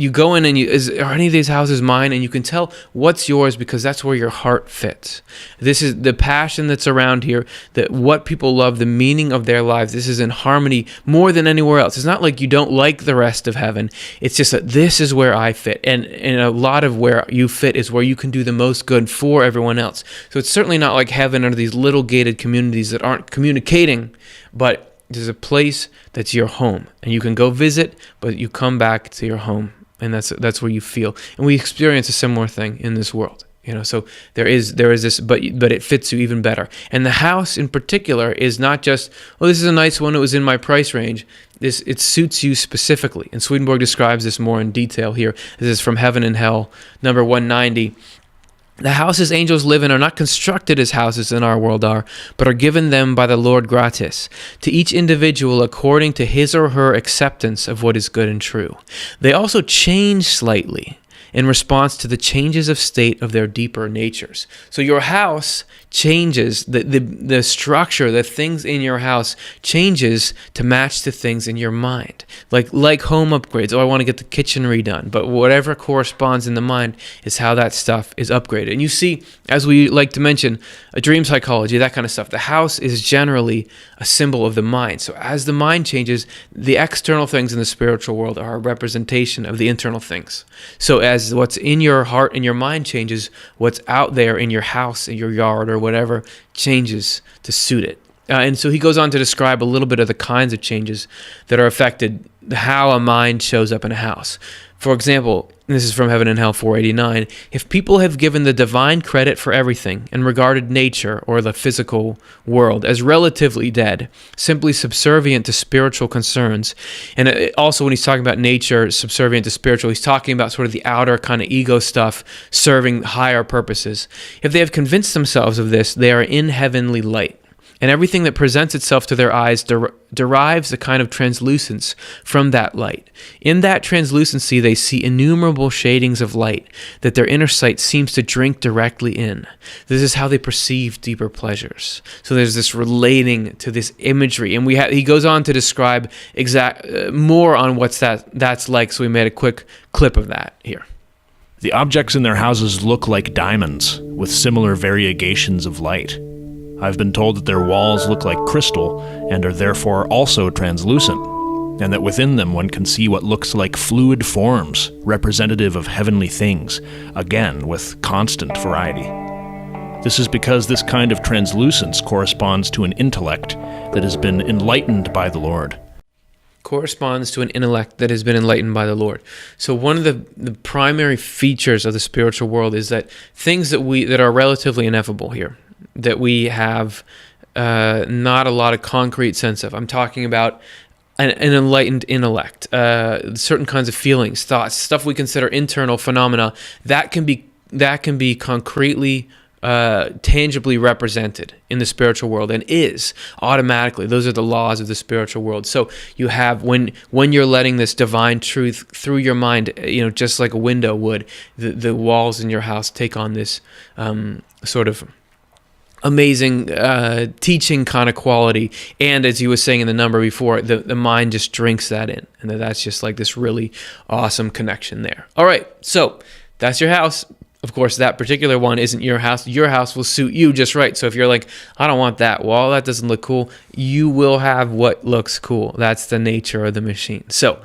you go in and are any of these houses mine? And you can tell what's yours because that's where your heart fits. This is the passion that's around here, that what people love, the meaning of their lives. This is in harmony more than anywhere else. It's not like you don't like the rest of heaven. It's just that this is where I fit. And a lot of where you fit is where you can do the most good for everyone else. So it's certainly not like heaven are these little gated communities that aren't communicating, but there's a place that's your home, and you can go visit, but you come back to your home, and that's where you feel. And we experience a similar thing in this world, So there is this, but it fits you even better. And the house in particular is not just, this is a nice one. It was in my price range. It suits you specifically. And Swedenborg describes this more in detail here. This is from Heaven and Hell, number 190. The houses angels live in are not constructed as houses in our world are, but are given them by the Lord gratis, to each individual according to his or her acceptance of what is good and true. They also change slightly in response to the changes of state of their deeper natures. So your house changes, the structure, the things in your house changes to match the things in your mind. Like home upgrades. I want to get the kitchen redone. But whatever corresponds in the mind is how that stuff is upgraded. And you see, as we like to mention, dream psychology, that kind of stuff. The house is generally a symbol of the mind. So as the mind changes, the external things in the spiritual world are a representation of the internal things. So as what's in your heart and your mind changes, what's out there in your house, in your yard, or whatever changes to suit it. And so he goes on to describe a little bit of the kinds of changes that are affected, how a mind shows up in a house. For example, and this is from Heaven and Hell 489, if people have given the divine credit for everything and regarded nature or the physical world as relatively dead, simply subservient to spiritual concerns, and also when he's talking about nature subservient to spiritual, he's talking about sort of the outer kind of ego stuff serving higher purposes. If they have convinced themselves of this, they are in heavenly light. And everything that presents itself to their eyes derives a kind of translucence from that light. In that translucency, they see innumerable shadings of light that their inner sight seems to drink directly in. This is how they perceive deeper pleasures. So there's this relating to this imagery, and he goes on to describe more on what's that's like. So we made a quick clip of that here. The objects in their houses look like diamonds, with similar variegations of light. I've been told that their walls look like crystal and are therefore also translucent, and that within them one can see what looks like fluid forms, representative of heavenly things, again with constant variety. This is because this kind of translucence corresponds to an intellect that has been enlightened by the Lord. Corresponds to an intellect that has been enlightened by the Lord. So one of the primary features of the spiritual world is that things that are relatively ineffable here, that we have not a lot of concrete sense of. I'm talking about an enlightened intellect, certain kinds of feelings, thoughts, stuff we consider internal phenomena that can be concretely, tangibly represented in the spiritual world, and is automatically. Those are the laws of the spiritual world. So you have when you're letting this divine truth through your mind, just like a window would, the walls in your house take on this sort of amazing teaching kind of quality. And as you were saying in the number before, the mind just drinks that in, and that's just like this really awesome connection there. All right, so that's your house. Of course, that particular one isn't your house. Your house will suit you just right. So if you're like, I don't want that wall, that doesn't look cool, you will have what looks cool. That's the nature of the machine. So